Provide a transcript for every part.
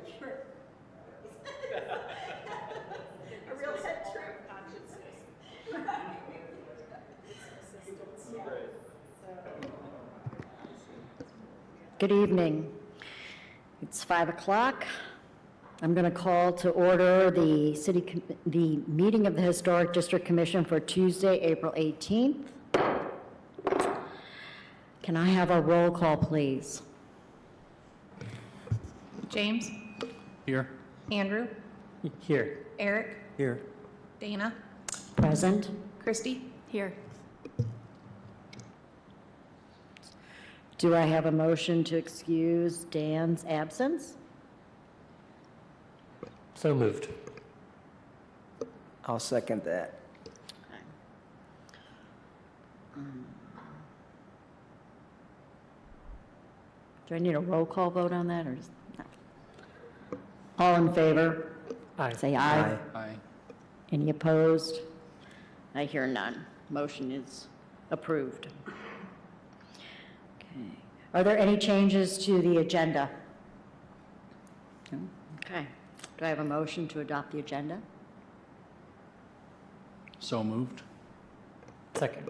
A real head trip. Good evening. It's 5 o'clock. I'm going to call to order the meeting of the Historic District Commission for Tuesday, April 18th. Can I have a roll call, please? James? Here. Andrew? Here. Eric? Here. Dana? Present. Christy? Here. Do I have a motion to excuse Dan's absence? So moved. I'll second that. Do I need a roll call vote on that, or just, no? All in favor? Aye. Say aye. Aye. Aye. Any opposed? I hear none. Motion is approved. Okay. Are there any changes to the agenda? No? Okay. Do I have a motion to adopt the agenda? So moved. Second.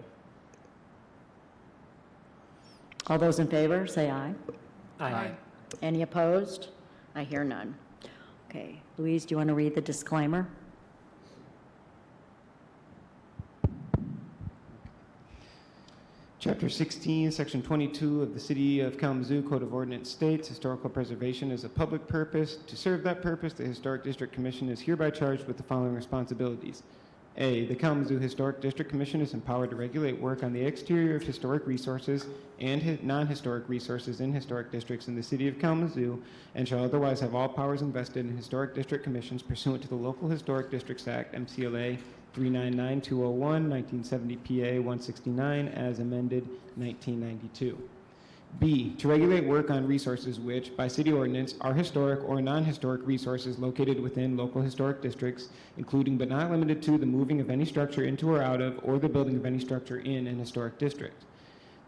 All those in favor, say aye. Aye. Any opposed? I hear none. Okay. Louise, do you want to read the disclaimer? Chapter 16, Section 22 of the City of Kalamazoo Code of Ordinance states historical preservation is a public purpose. To serve that purpose, the Historic District Commission is hereby charged with the following responsibilities. A, the Kalamazoo Historic District Commission is empowered to regulate work on the exterior of historic resources and non-historic resources in historic districts in the City of Kalamazoo, and shall otherwise have all powers invested in historic district commissions pursuant to the Local Historic Districts Act, MCLA 399-201, 1970 PA 169, as amended 1992. B, to regulate work on resources which, by city ordinance, are historic or non-historic resources located within local historic districts, including but not limited to the moving of any structure into or out of, or the building of any structure in an historic district.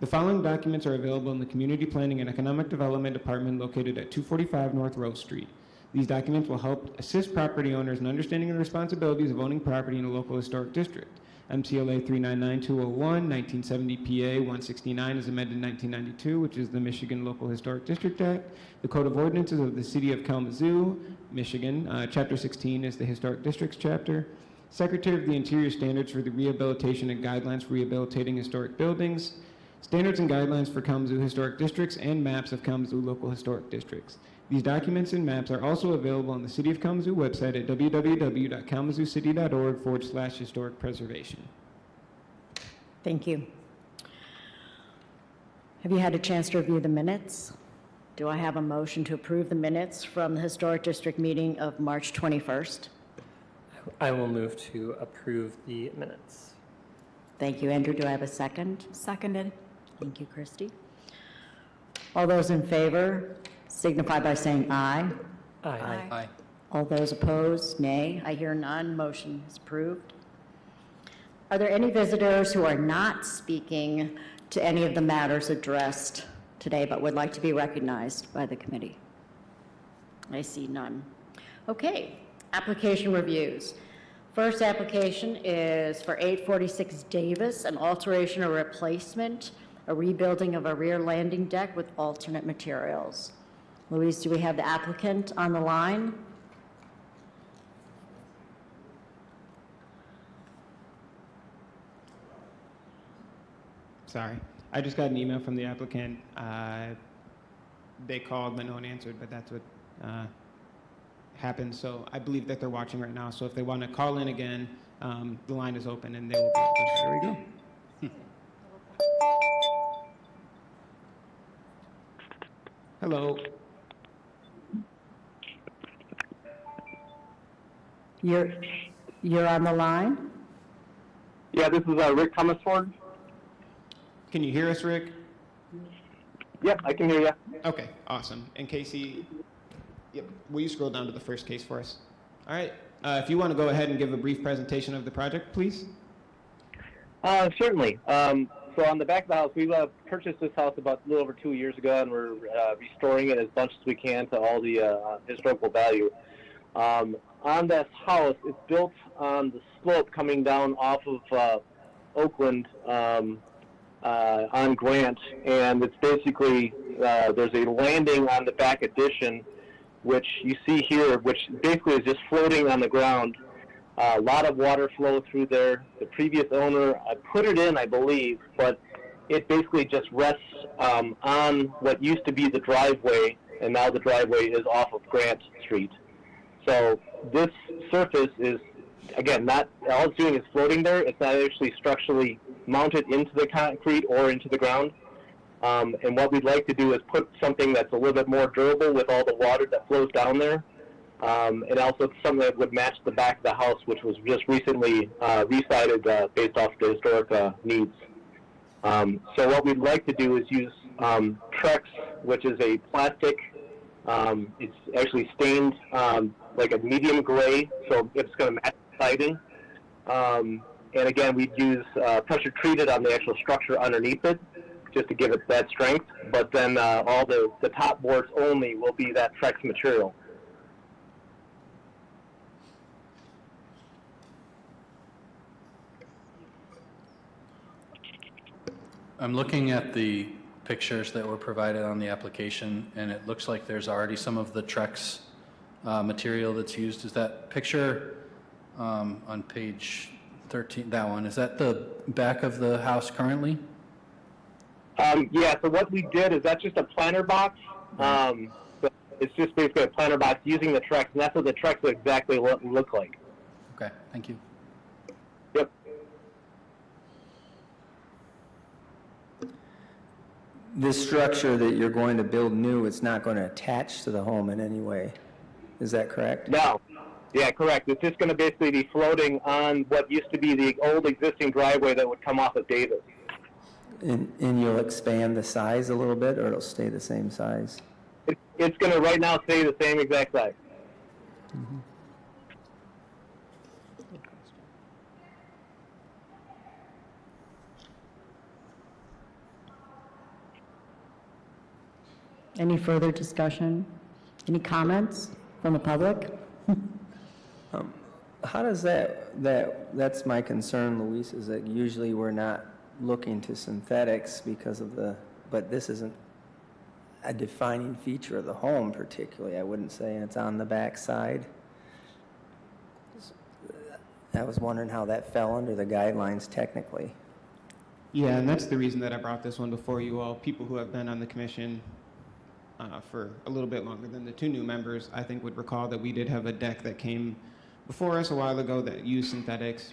The following documents are available in the Community Planning and Economic Development Department located at 245 North Rose Street. These documents will help assist property owners in understanding the responsibilities of owning property in a local historic district. MCLA 399-201, 1970 PA 169 is amended in 1992, which is the Michigan Local Historic District Act. The Code of Ordinances of the City of Kalamazoo, Michigan. Chapter 16 is the Historic Districts chapter. Secretary of the Interior Standards for the Rehabilitation and Guidelines for Rehabilitating Historic Buildings. Standards and Guidelines for Kalamazoo Historic Districts and Maps of Kalamazoo Local Historic Districts. These documents and maps are also available on the City of Kalamazoo website at www.kalamazoocity.org/historic preservation. Thank you. Have you had a chance to review the minutes? Do I have a motion to approve the minutes from the Historic District meeting of March 21st? I will move to approve the minutes. Thank you, Andrew. Do I have a second? Seconded. Thank you, Christy. All those in favor signify by saying aye. Aye. Aye. All those opposed, nay. I hear none. Motion is approved. Are there any visitors who are not speaking to any of the matters addressed today but would like to be recognized by the committee? I see none. Okay, application reviews. First application is for 846 Davis, an alteration or replacement, a rebuilding of a rear landing deck with alternate materials. Louise, do we have the applicant on the line? Sorry. I just got an email from the applicant. They called, but no one answered, but that's what happened. So I believe that they're watching right now. So if they want to call in again, the line is open and they will be able to. There we go. Hello. You're on the line? Yeah, this is Rick Thomasford. Can you hear us, Rick? Yep, I can hear you. Okay, awesome. And Casey, yep, will you scroll down to the first case for us? All right. If you want to go ahead and give a brief presentation of the project, please. Certainly. So on the back of the house, we purchased this house about a little over 2 years ago, and we're restoring it as much as we can to all the historical value. On this house, it's built on the slope coming down off of Oakland on Grant, and it's basically there's a landing on the back addition, which you see here, which basically is just floating on the ground. A lot of water flow through there. The previous owner put it in, I believe, but it basically just rests on what used to be the driveway, and now the driveway is off of Grant Street. So this surface is, again, not all it's doing is floating there. It's not actually structurally mounted into the concrete or into the ground. And what we'd like to do is put something that's a little bit more durable with all the water that flows down there. And also something that would match the back of the house, which was just recently resided based off the historic needs. So what we'd like to do is use Trex, which is a plastic. It's actually stained like a medium gray, so it's going to match the siding. And again, we'd use pressure treated on the actual structure underneath it, just to give it that strength. But then all the top boards only will be that Trex material. I'm looking at the pictures that were provided on the application, and it looks like there's already some of the Trex material that's used. Is that picture on page 13, that one, is that the back of the house currently? Yeah, so what we did is that's just a planter box. So it's just basically a planter box using the Trex, and that's what the Trex would exactly look like. Okay, thank you. Yep. This structure that you're going to build new, it's not going to attach to the home in any way. Is that correct? No. Yeah, correct. It's just going to basically be floating on what used to be the old existing driveway that would come off of Davis. And you'll expand the size a little bit, or it'll stay the same size? It's going to right now stay the same exact size. Mm-hmm. Any further discussion? Any comments from the public? How does that's my concern, Luis, is that usually we're not looking to synthetics because of but this isn't a defining feature of the home particularly, I wouldn't say, and it's on the back side. I was wondering how that fell under the guidelines technically. Yeah, and that's the reason that I brought this one before you all. People who have been on the commission for a little bit longer than the two new members, I think, would recall that we did have a deck that came before us a while ago that used synthetics.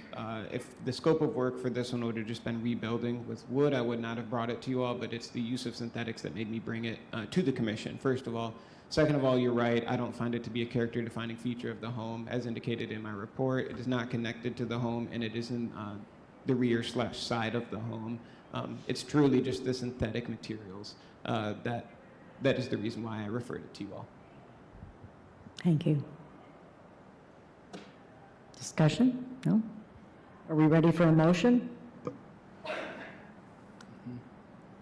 If the scope of work for this one would have just been rebuilding with wood, I would not have brought it to you all, but it's the use of synthetics that made me bring it to the commission, first of all. Second of all, you're right, I don't find it to be a character-defining feature of the home. As indicated in my report, it is not connected to the home, and it isn't the rear/side of the home. It's truly just the synthetic materials that is the reason why I referred it to you all. Thank you. Discussion? No? Are we ready for a motion?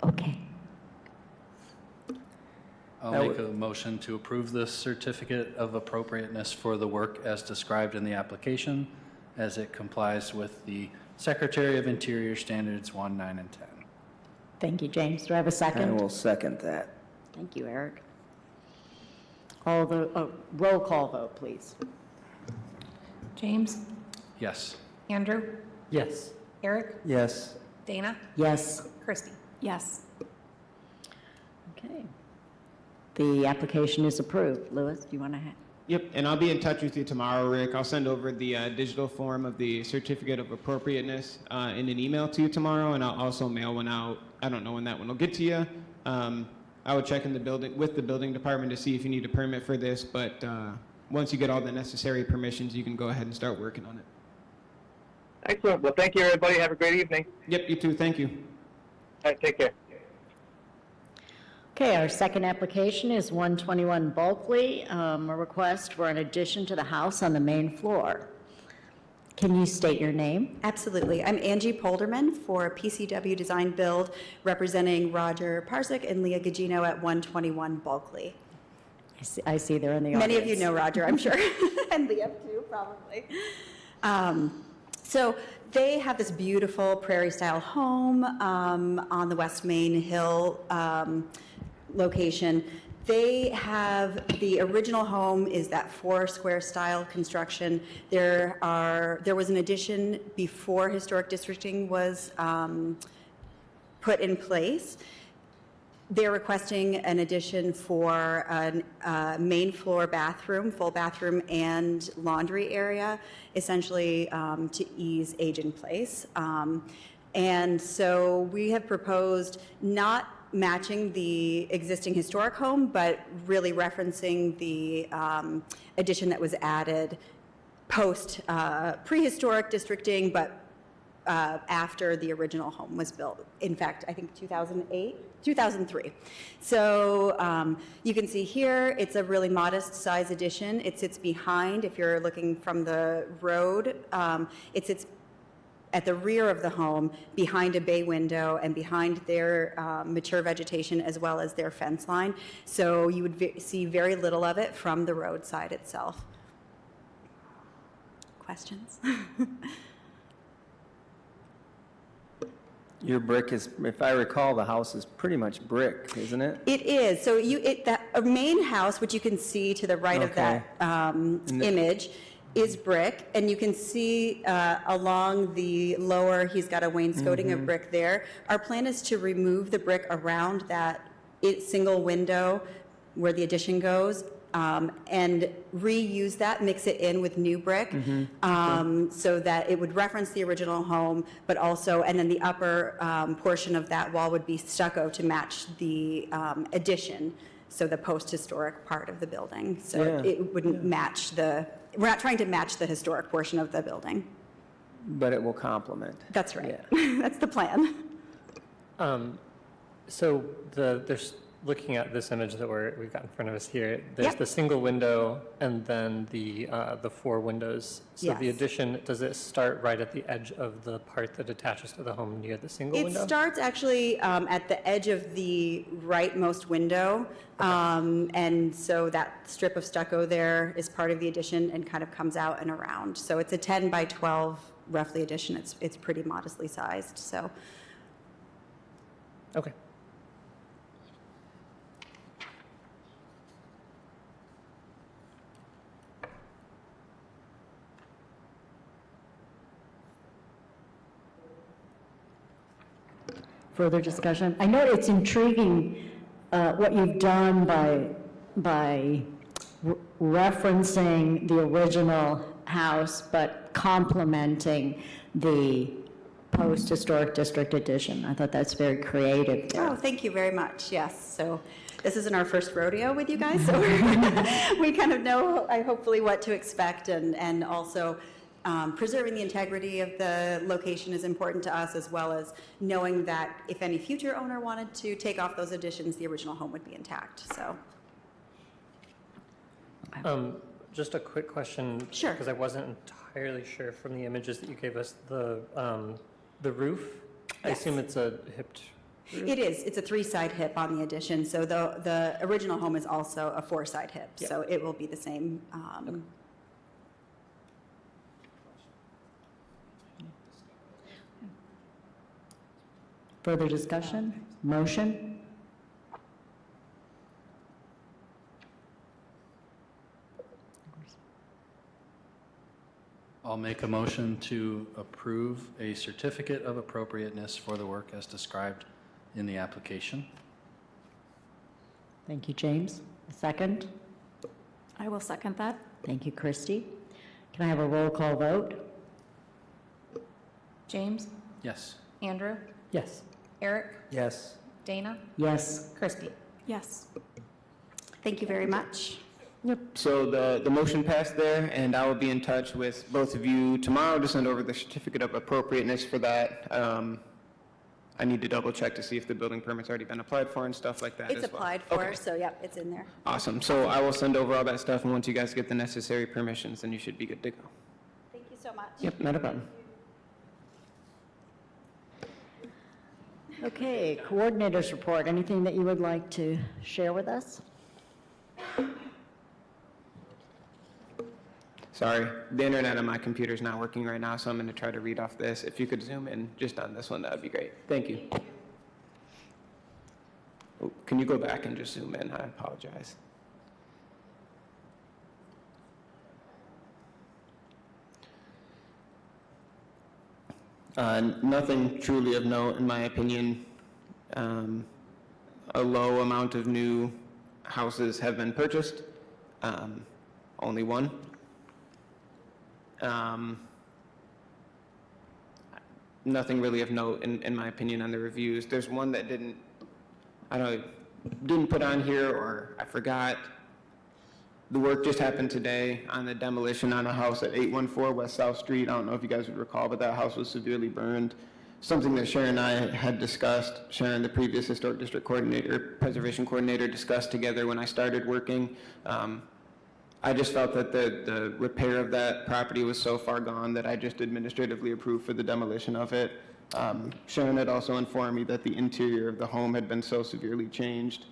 Okay. I'll make a motion to approve the certificate of appropriateness for the work as described in the application, as it complies with the Secretary of Interior Standards 1, 9, and 10. Thank you, James. Do I have a second? I will second that. Thank you, Eric. Roll call vote, please. James, Yes. Andrew, Yes. Eric, Yes. Dana, Yes. Christy. Yes. Okay. The application is approved. Louis, do you want to Yep, and I'll be in touch with you tomorrow, Rick. I'll send over the digital form of the certificate of appropriateness in an email to you tomorrow, and I'll also mail one out. I don't know when that one will get to you. I would check in the building with the building department to see if you need a permit for this, but once you get all the necessary permissions, you can go ahead and start working on it. Excellent. Well, thank you, everybody. Have a great evening. Yep, you too. Thank you. All right, take care. Okay, our second application is 121 Bulkley, a request for an addition to the house on the main floor. Can you state your name? Absolutely. I'm Angie Polderman for PCW Design Build, representing Roger Parsik and Leah Gugino at 121 Bulkley. I see they're in the audience. Many of you know Roger, I'm sure, and Leah too, probably. So they have this beautiful prairie-style home on the West Main Hill location. They have, the original home is that 4-square style construction. There was an addition before historic districting was put in place. They're requesting an addition for a main floor bathroom, full bathroom and laundry area, essentially to ease age in place. And so we have proposed not matching the existing historic home, but really referencing the addition that was added post prehistoric districting, but after the original home was built. In fact, I think 2003. So you can see here, it's a really modest size addition. It sits behind, if you're looking from the road, it sits at the rear of the home, behind a bay window and behind their mature vegetation as well as their fence line. So you would see very little of it from the roadside itself. Questions? Your brick is, if I recall, the house is pretty much brick, isn't it? It is. So that main house, which you can see to the right of that image, is brick, and you can see along the lower, he's got a wainscoting of brick there. Our plan is to remove the brick around that single window where the addition goes, and reuse that, mix it in with new brick, so that it would reference the original home, but also, and then the upper portion of that wall would be stucco to match the addition, so the post-historic part of the building. So it wouldn't match we're not trying to match the historic portion of the building. But it will complement. That's right. Yeah. That's the plan. So there's, looking at this image that we've got in front of us here, there's Yep. the single window and then the 4 windows. So the Yes. addition, does it start right at the edge of the part that attaches to the home near the single It window? starts actually at the edge of the rightmost window. And so that strip of stucco there is part of the addition and kind of comes out and around. So it's a 10 by 12 roughly addition. It's pretty modestly sized, so. Okay. Further discussion? I know it's intriguing what you've done by referencing the original house, but complementing the post-historic district addition. I thought that's very creative there. Oh, thank you very much. Yes. So this isn't our first rodeo with you guys, so we kind of know hopefully what to expect, and also preserving the integrity of the location is important to us, as well as knowing that if any future owner wanted to take off those additions, the original home would be intact. So. Just a quick question. Sure. Because I wasn't entirely sure from the images that you gave us, the roof. I Yes. assume it's a hipped roof? It is. It's a 3-side hip on the addition. So the original home is also a 4-side hip. Yeah. So it will be the same. Further discussion? Motion? I'll make a motion to approve a certificate of appropriateness for the work as described in the application. Thank you, James. A second? I will second that. Thank you, Christy. Can I have a roll call vote? James, Yes. Andrew, Yes. Eric, Yes. Dana, Yes. Christy. Yes. Thank you very much. Yep, so the motion passed there, and I will be in touch with both of you tomorrow to send over the certificate of appropriateness for that. I need to double check to see if the building permit's already been applied for and stuff like that as It's well. applied for, Okay. so yeah, it's in there. Awesome, so I will send over all that stuff, and once you guys get the necessary permissions, then you should be good to go. Thank you so much. Yep, not a problem. Okay, coordinators report. Anything that you would like to share with us? Sorry, the internet on my computer is not working right now, so I'm going to try to read off this. If you could zoom in just on this one, that would be great. Thank you. Oh, can you go back and just zoom in? I apologize. Nothing truly of note, in my opinion. A low amount of new houses have been purchased, only one. Nothing really of note, in my opinion, on the reviews. There's one that didn't put on here, or I forgot. The work just happened today on the demolition on a house at 814 West South Street. I don't know if you guys would recall, but that house was severely burned. Something that Sharon and I had discussed, Sharon, the previous historic district coordinator, preservation coordinator, discussed together when I started working. I just felt that the repair of that property was so far gone that I just administratively approved for the demolition of it. Sharon had also informed me that the interior of the home had been so severely changed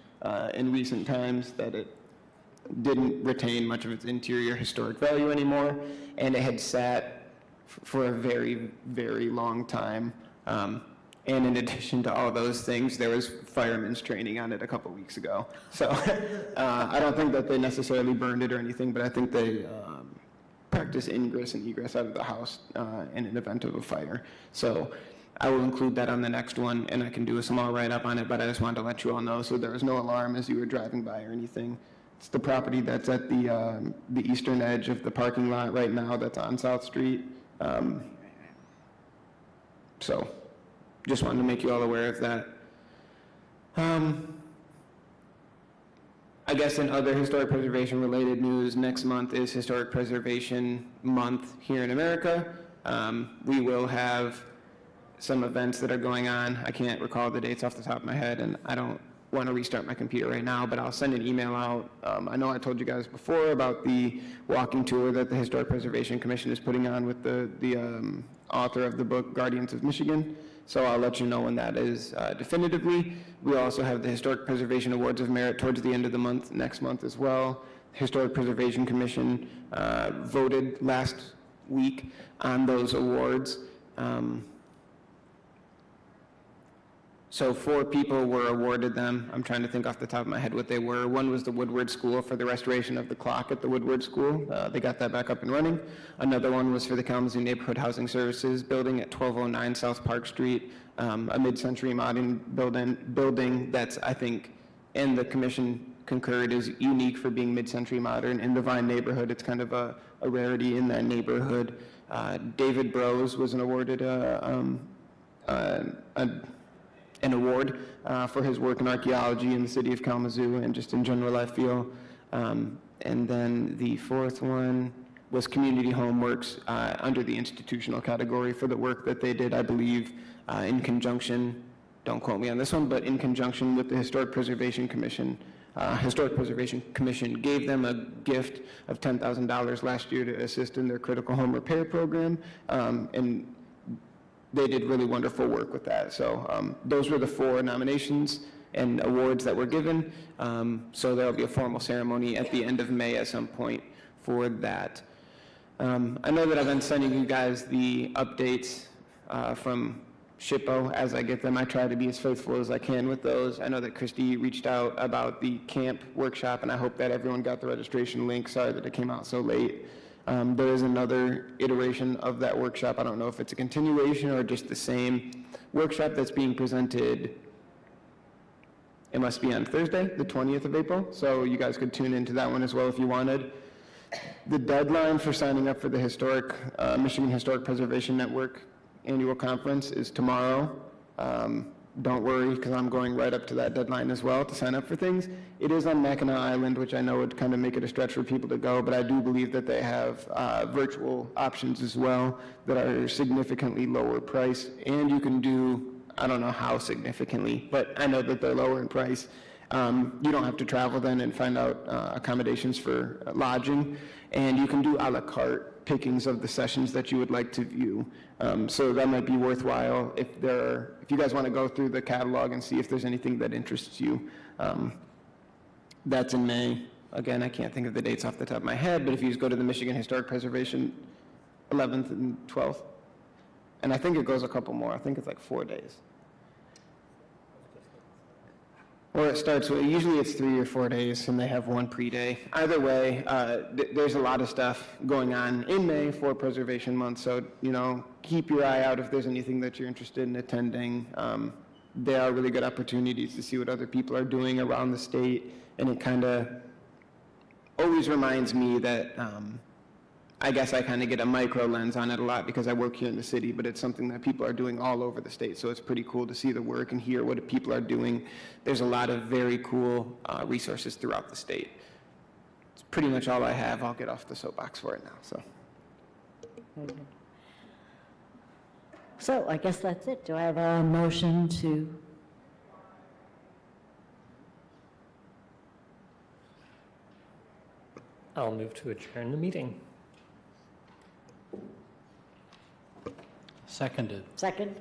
in recent times that it didn't retain much of its interior historic value anymore, and it had sat for a very, very long time. And in addition to all those things, there was firemen's training on it a couple weeks ago. So I don't think that they necessarily burned it or anything, but I think they practice ingress and egress out of the house in an event of a fire. So I will include that on the next one, and I can do a small write-up on it, but I just wanted to let you all know so there was no alarm as you were driving by or anything. It's the property that's at the eastern edge of the parking lot right now that's on South Street. So just wanted to make you all aware of that. I guess in other historic preservation related news, next month is Historic Preservation Month here in America. We will have some events that are going on. I can't recall the dates off the top of my head, and I don't want to restart my computer right now, but I'll send an email out. I know I told you guys before about the walking tour that the Historic Preservation Commission is putting on with the author of the book, Guardians of Michigan. So I'll let you know when that is definitively. We also have the Historic Preservation Awards of Merit towards the end of the month, next month as well. Historic Preservation Commission voted last week on those awards. So 4 people were awarded them. I'm trying to think off the top of my head what they were. One was the Woodward School for the restoration of the clock at the Woodward School. They got that back up and running. Another one was for the Kalamazoo Neighborhood Housing Services building at 1209 South Park Street, a mid-century modern building that's, I think, and the commission concurred, is unique for being mid-century modern in the Vine neighborhood. It's kind of a rarity in that neighborhood. David Brose was awarded an award for his work in archaeology in the city of Kalamazoo and just in general, I feel. And then the 4th one was Community Homeworks under the institutional category for the work that they did, I believe, in conjunction, don't quote me on this one, but in conjunction with the Historic Preservation Commission. Historic Preservation Commission gave them a gift of $10,000 last year to assist in their critical home repair program, and they did really wonderful work with that. So those were the 4 nominations and awards that were given. So there'll be a formal ceremony at the end of May at some point for that. I know that I've been sending you guys the updates from SHPO as I get them. I try to be as faithful as I can with those. I know that Christy reached out about the camp workshop, and I hope that everyone got the registration link. Sorry that it came out so late. There is another iteration of that workshop. I don't know if it's a continuation or just the same workshop that's being presented. It must be on Thursday, the 20th of April, so you guys could tune into that one as well if you wanted. The deadline for signing up for the Michigan Historic Preservation Network annual conference is tomorrow. Don't worry, because I'm going right up to that deadline as well to sign up for things. It is on Mackinac Island, which I know would kind of make it a stretch for people to go, but I do believe that they have virtual options as well that are significantly lower price, and you can do, I don't know how significantly, but I know that they're lower in price. You don't have to travel then and find out accommodations for lodging, and you can do a la carte pickings of the sessions that you would like to view. So that might be worthwhile if you guys want to go through the catalog and see if there's anything that interests you. That's in May. Again, I can't think of the dates off the top of my head, but if you just go to the Michigan Historic Preservation 11th and 12th, and I think it goes a couple more. I think it's like 4 days. Or it starts with, usually it's 3 or 4 days, and they have one pre-day. Either way, there's a lot of stuff going on in May for Preservation Month, so, keep your eye out if there's anything that you're interested in attending. There are really good opportunities to see what other people are doing around the state, and it kind of always reminds me that I guess I kind of get a micro lens on it a lot because I work here in the city, but it's something that people are doing all over the state, so it's pretty cool to see the work and hear what people are doing. There's a lot of very cool resources throughout the state. It's pretty much all I have. I'll get off the soapbox for it now. So I guess that's it. Do I have a motion to? I'll move to adjourn the meeting. Seconded. Second?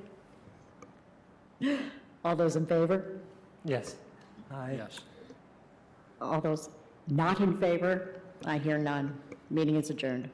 All those in favor? Yes. Yes. All those not in favor? I hear none. Meeting is adjourned.